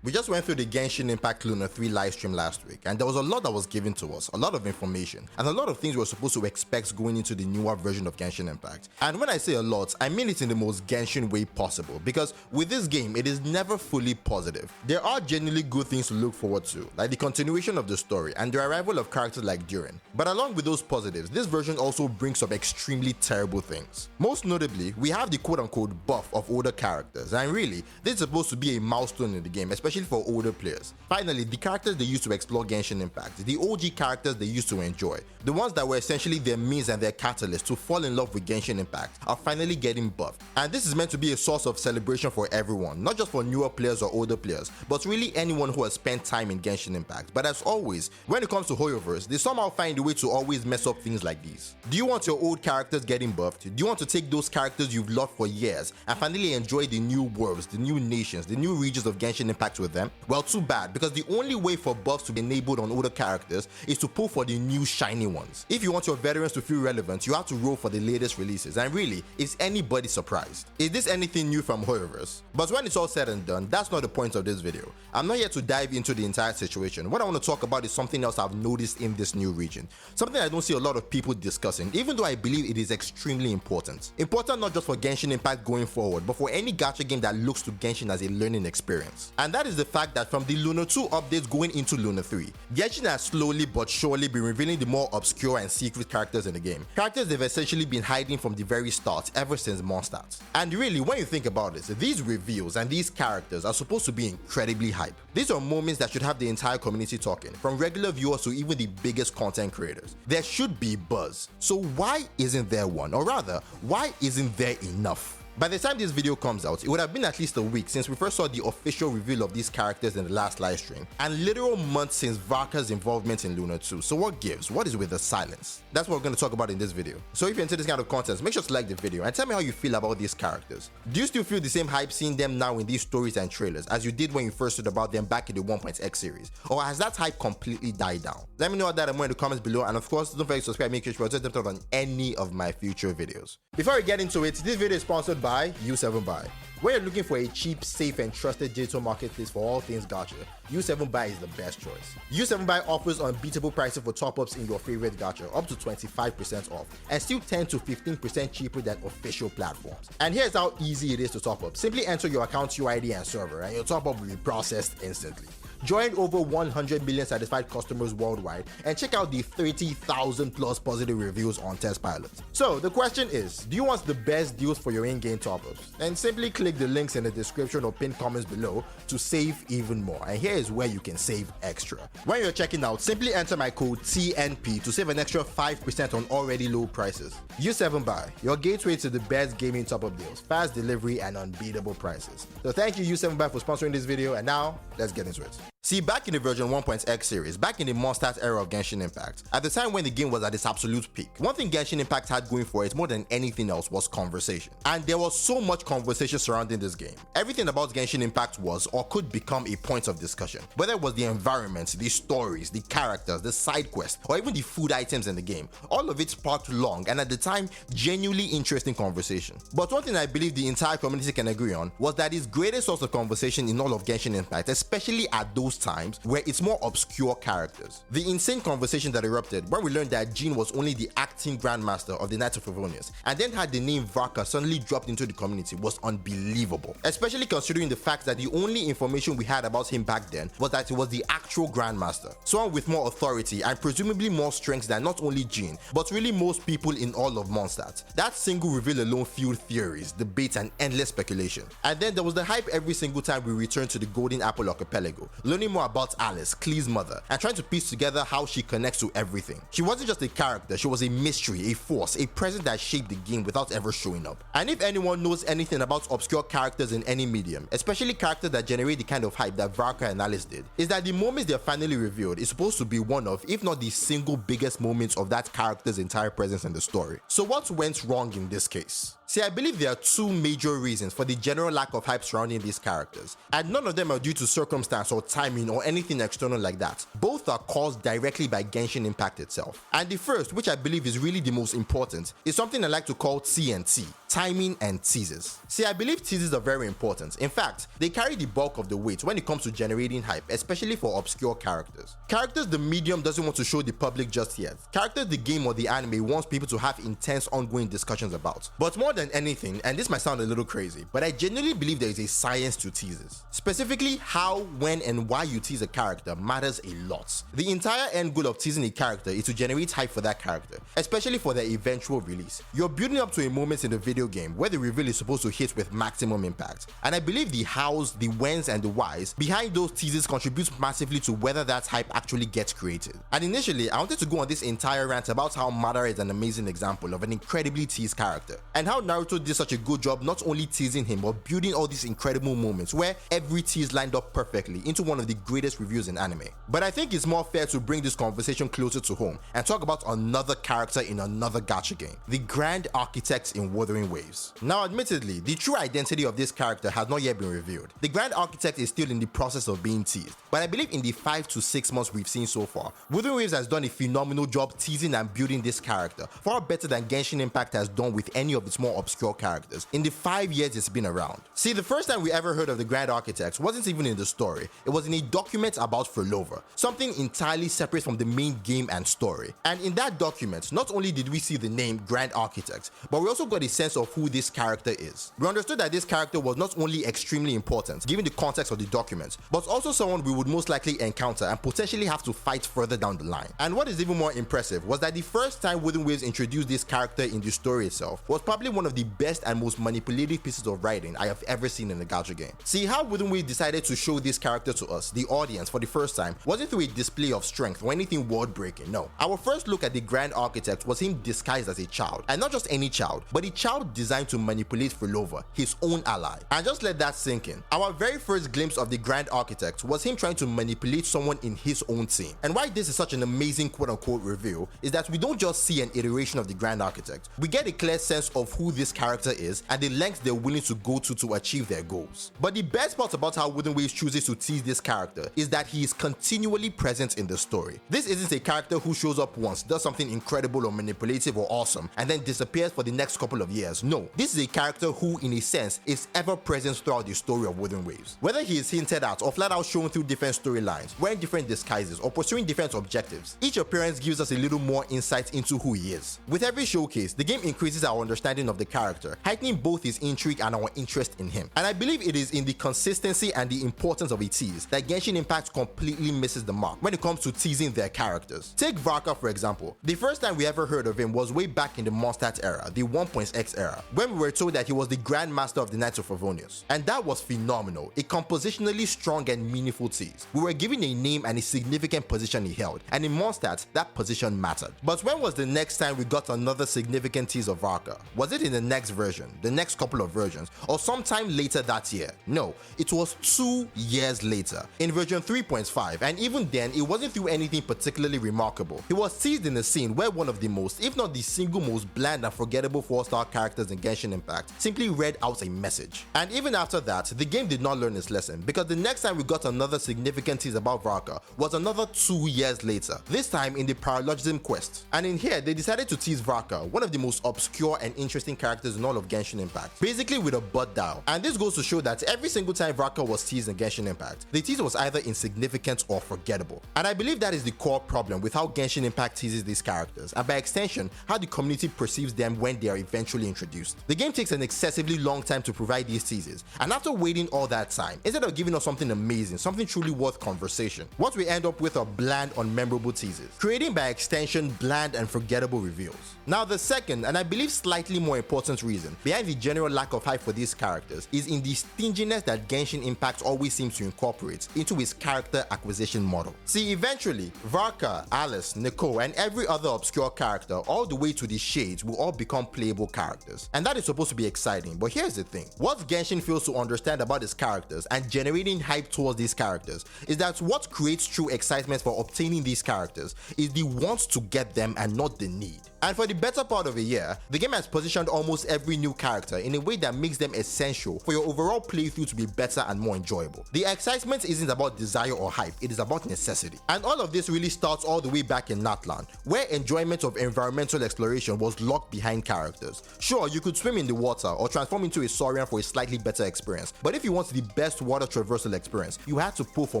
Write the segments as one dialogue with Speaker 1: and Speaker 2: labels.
Speaker 1: We just went through the Genshin Impact Luna 3 livestream last week, and there was a lot that was given to us, a lot of information, and a lot of things we were supposed to expect going into the newer version of Genshin Impact. And when I say a lot, I mean it in the most Genshin way possible, because with this game, it is never fully positive. There are genuinely good things to look forward to, like the continuation of the story and the arrival of characters like Durin. But along with those positives, this version also brings some extremely terrible things. Most notably, we have the quote-unquote buff of older characters, and really, this is supposed to be a milestone in the game, especially for older players. Finally, the characters they used to explore Genshin Impact, the OG characters they used to enjoy, the ones that were essentially their means and their catalyst to fall in love with Genshin Impact, are finally getting buffed. And this is meant to be a source of celebration for everyone, not just for newer players or older players, but really anyone who has spent time in Genshin Impact. But as always, when it comes to Hoyoverse, they somehow find a way to always mess up things like these. Do you want your old characters getting buffed? Do you want to take those characters you've loved for years and finally enjoy the new worlds, the new nations, the new regions of Genshin Impact with them? Well, too bad, because the only way for buffs to be enabled on older characters is to pull for the new shiny ones. If you want your veterans to feel relevant, you have to roll for the latest releases, and really, is anybody surprised? Is this anything new from Hoyoverse? But when it's all said and done, that's not the point of this video. I'm not here to dive into the entire situation. What I want to talk about is something else I've noticed in this new region, something I don't see a lot of people discussing, even though I believe it is extremely important. Important not just for Genshin Impact going forward, but for any gacha game that looks to Genshin as a learning experience. And that is the fact that from the Luna 2 updates going into Luna 3, Genshin has slowly but surely been revealing the more obscure and secret characters in the game. Characters they've essentially been hiding from the very start, ever since Mondstadt. And really, when you think about it, these reveals and these characters are supposed to be incredibly hype. These are moments that should have the entire community talking, from regular viewers to even the biggest content creators. There should be buzz. So why isn't there one? Or rather, why isn't there enough? By the time this video comes out, it would have been at least a week since we first saw the official reveal of these characters in the last livestream, and literal months since Varka's involvement in Luna 2. So what gives? What is with the silence? That's what we're going to talk about in this video. So if you're into this kind of content, make sure to like the video and tell me how you feel about these characters. Do you still feel the same hype seeing them now in these stories and trailers as you did when you first heard about them back in the 1.x series? Or has that hype completely died down? Let me know that and more in the comments below, and of course, don't forget to subscribe, make sure you're updated on any of my future videos. Before we get into it, this video is sponsored by U7Buy. When you're looking for a cheap, safe, and trusted digital marketplace for all things gacha, U7Buy is the best choice. U7Buy offers unbeatable pricing for top-ups in your favorite gacha, up to 25% off, and still 10 to 15% cheaper than official platforms. And here's how easy it is to top up. Simply enter your account UID and server, and your top-up will be processed instantly. Join over 100 million satisfied customers worldwide and check out the 30,000 plus positive reviews on Testpilot. So the question is, do you want the best deals for your in-game top-ups? Then simply click the links in the description or pinned comments below to save even more. And here is where you can save extra. When you're checking out, simply enter my code TNP to save an extra 5% on already low prices. U7Buy, your gateway to the best gaming top-up deals, fast delivery, and unbeatable prices. So thank you U7Buy for sponsoring this video, and now let's get into it. See, back in the version 1.x series, back in the Mondstadt era of Genshin Impact, at the time when the game was at its absolute peak, one thing Genshin Impact had going for it more than anything else was conversation. And there was so much conversation surrounding this game. Everything about Genshin Impact was or could become a point of discussion. Whether it was the environment, the stories, the characters, the side quests, or even the food items in the game, all of it sparked long and at the time, genuinely interesting conversation. But one thing I believe the entire community can agree on was that its greatest source of conversation in all of Genshin Impact, especially at those times, where it's more obscure characters. The insane conversation that erupted when we learned that Jean was only the acting grandmaster of the Knights of Favonius and then had the name Varka suddenly dropped into the community was unbelievable, especially considering the fact that the only information we had about him back then was that he was the actual grandmaster, someone with more authority and presumably more strength than not only Jean but really most people in all of Mondstadt. That single reveal alone fueled theories, debates, and endless speculation. And then there was the hype every single time we returned to the Golden Apple Archipelago, learning more about Alice, Klee's mother, and trying to piece together how she connects to everything. She wasn't just a character, she was a mystery, a force, a presence that shaped the game without ever showing up. And if anyone knows anything about obscure characters in any medium, especially characters that generate the kind of hype that Varka and Alice did, is that the moments they're finally revealed is supposed to be one of, if not the single biggest moments of that character's entire presence in the story. So what went wrong in this case? See, I believe there are two major reasons for the general lack of hype surrounding these characters, and none of them are due to circumstance or timing timing, or anything external like that. Both are caused directly by Genshin Impact itself. And the first, which I believe is really the most important, is something I like to call T&T. Timing and teases. See, I believe teases are very important. In fact, they carry the bulk of the weight when it comes to generating hype, especially for obscure characters. Characters the medium doesn't want to show the public just yet. Characters the game or the anime wants people to have intense ongoing discussions about. But more than anything, and this might sound a little crazy, but I genuinely believe there is a science to teases. Specifically, how, when, and why you tease a character matters a lot. The entire end goal of teasing a character is to generate hype for that character, especially for their eventual release. You're building up to a moment in the video game where the reveal is supposed to hit with maximum impact. And I believe the hows, the whens, and the whys behind those teases contributes massively to whether that hype actually gets created. And initially, I wanted to go on this entire rant about how Madara is an amazing example of an incredibly teased character, and how Naruto did such a good job not only teasing him but building all these incredible moments where every tease lined up perfectly into one of the greatest reviews in anime. But I think it's more fair to bring this conversation closer to home and talk about another character in another gacha game, the Grand Architect in Wuthering Waves. Now, admittedly, the true identity of this character has not yet been revealed. The Grand Architect is still in the process of being teased, but I believe in the 5 to 6 months we've seen so far, Wuthering Waves has done a phenomenal job teasing and building this character, far better than Genshin Impact has done with any of its more obscure characters in the 5 years it's been around. See, the first time we ever heard of the Grand Architect wasn't even in the story, it was in a document about Fizzled, something entirely separate from the main game and story. And in that document, not only did we see the name Grand Architect, but we also got a sense of who this character is. We understood that this character was not only extremely important, given the context of the document, but also someone we would most likely encounter and potentially have to fight further down the line. And what is even more impressive was that the first time Wuthering Waves introduced this character in the story itself was probably one of the best and most manipulative pieces of writing I have ever seen in a gacha game. See, how Wuthering Waves decided to show this character to us, the audience, for the first time wasn't through a display of strength or anything world-breaking, no. Our first look at the Grand Architect was him disguised as a child, and not just any child, but a child designed to manipulate Fizzled, his own ally. And just let that sink in. Our very first glimpse of the Grand Architect was him trying to manipulate someone in his own team. And why this is such an amazing quote-unquote reveal is that we don't just see an iteration of the Grand Architect, we get a clear sense of who this character is and the lengths they're willing to go to achieve their goals. But the best part about how Wuthering Waves chooses to tease this character is that he is continually present in the story. This isn't a character who shows up once, does something incredible or manipulative or awesome, and then disappears for the next couple of years. No, this is a character who, in a sense, is ever present throughout the story of Wuthering Waves. Whether he is hinted at or flat out shown through different storylines, wearing different disguises, or pursuing different objectives, each appearance gives us a little more insight into who he is. With every showcase, the game increases our understanding of the character, heightening both his intrigue and our interest in him. And I believe it is in the consistency and the importance of a tease that Genshin Impact completely misses the mark when it comes to teasing their characters. Take Varka for example. The first time we ever heard of him was way back in the Mondstadt era, the 1.x era, when we were told that he was the Grand Master of the Knights of Favonius. And that was phenomenal, a compositionally strong and meaningful tease. We were given a name and a significant position he held, and in Mondstadt, that position mattered. But when was the next time we got another significant tease of Varka? Was it in the next version, the next couple of versions, or sometime later that year? No, it was 2 years later, in version 3.5, and even then, it wasn't through anything particularly remarkable. He was teased in a scene where one of the most, if not the single most bland and forgettable 4-star characters in Genshin Impact simply read out a message. And even after that, the game did not learn its lesson, because the next time we got another significant tease about Varka was another 2 years later, this time in the Paralogism quest. And in here, they decided to tease Varka, one of the most obscure and interesting characters in all of Genshin Impact, basically with a butt dial. And this goes to show that every single time Varka was teased in Genshin Impact, the tease was either insignificant or forgettable. And I believe that is the core problem with how Genshin Impact teases these characters, and by extension, how the community perceives them when they are eventually introduced. The game takes an excessively long time to provide these teases, and after waiting all that time, instead of giving us something amazing, something truly worth conversation, what we end up with are bland, unmemorable teases, creating by extension bland and forgettable reveals. Now the second, and I believe slightly more important reason behind the general lack of hype for these characters is in the stinginess that Genshin Impact always seems to incorporate into its character acquisition model. See, eventually, Varka, Alice, Nicole, and every other obscure character all the way to the Shades will all become playable characters. And that is supposed to be exciting, but here's the thing. What Genshin fails to understand about its characters and generating hype towards these characters is that what creates true excitement for obtaining these characters is the want to get them and not the need. And for the better part of a year, the game has positioned almost every new character in a way that makes them essential for your overall playthrough to be better and more enjoyable. The excitement isn't about desire or hype, it is about necessity. And all of this really starts all the way back in Natlan, where enjoyment of environmental exploration was locked behind characters. Sure, you could swim in the water or transform into a saurian for a slightly better experience, but if you want the best water traversal experience, you had to pull for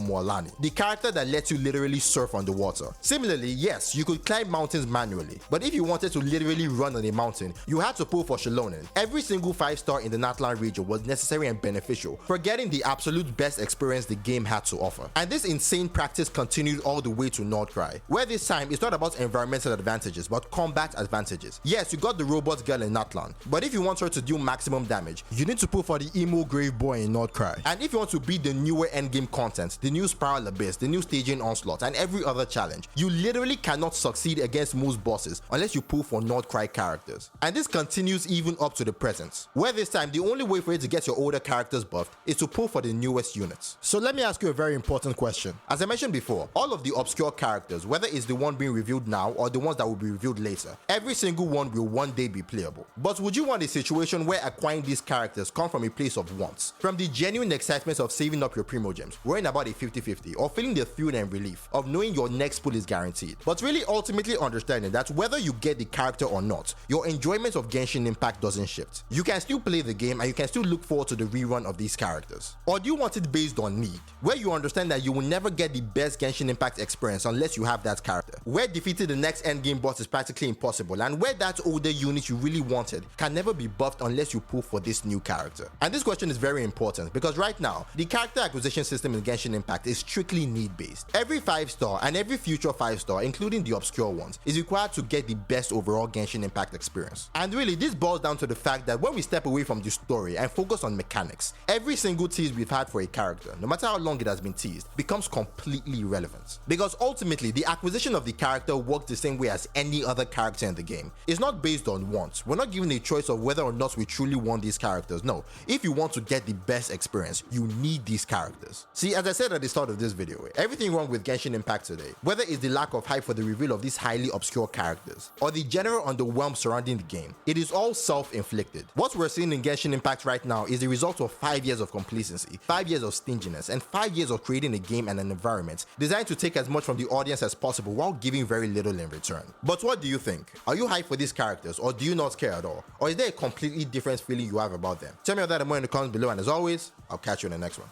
Speaker 1: Moalani, the character that lets you literally surf on the water. Similarly, yes, you could climb mountains manually, but if you wanted to literally run on a mountain, you had to pull for Shalonen. Every single 5-star in the Natlan region was necessary and beneficial for getting the absolute best experience the game had to offer. And this insane practice continued all the way to Nordcry, where this time it's not about environmental advantages but combat advantages. Yes, you got the robot girl in Natlan, but if you want her to do maximum damage, you need to pull for the emo grave boy in Nordcry. And if you want to beat the newer endgame content, the new Spiral Abyss, the new staging onslaught, and every other challenge, you literally cannot succeed against most bosses unless you pull for Nordcry characters. And this continues even up to the present, where this time the only way for you to get your older characters buffed is to pull for the newest units. So let me ask you a very important question. As I mentioned before, all of the obscure characters, whether it's the one being revealed now or the ones that will be revealed later, every single one will one day be playable. But would you want a situation where acquiring these characters come from a place of wants, from the genuine excitement of saving up your primogems, worrying about a 50-50, or feeling the thrill and relief of knowing your next pull is guaranteed, but really ultimately understanding that whether you get the character or not, your enjoyment of Genshin Impact doesn't shift. You can still play the game and you can still look forward to the rerun of these characters. Or do you want it based on need, where you understand that you will never get the best Genshin Impact experience unless you have that character, where defeating the next endgame boss is practically impossible, and where that older unit you really wanted can never be buffed unless you pull for this new character? And this question is very important because right now, the character acquisition system in Genshin Impact is strictly need-based. Every 5-star and every future 5-star, including the obscure ones, is required to get the best overall Genshin Impact experience. And really, this boils down to the fact that when we step away from the story and focus on mechanics, every single tease we've had for a character, no matter how long it has been teased, becomes completely irrelevant. Because ultimately, the acquisition of the character works the same way as any other character in the game. It's not based on wants. We're not given a choice of whether or not we truly want these characters. No, if you want to get the best experience, you need these characters. See, as I said at the start of this video, everything wrong with Genshin Impact today, whether it's the lack of hype for the reveal of these highly obscure characters, or the general underwhelm surrounding the game, it is all self-inflicted. What we're seeing in Genshin Impact right now is the result of 5 years of complacency, 5 years of stinginess, and 5 years of creating a game and an environment designed to take as much from the audience as possible while giving very little in return. But what do you think? Are you hyped for these characters, or do you not care at all? Or is there a completely different feeling you have about them? Tell me all that and more in the comments below, and as always, I'll catch you in the next one.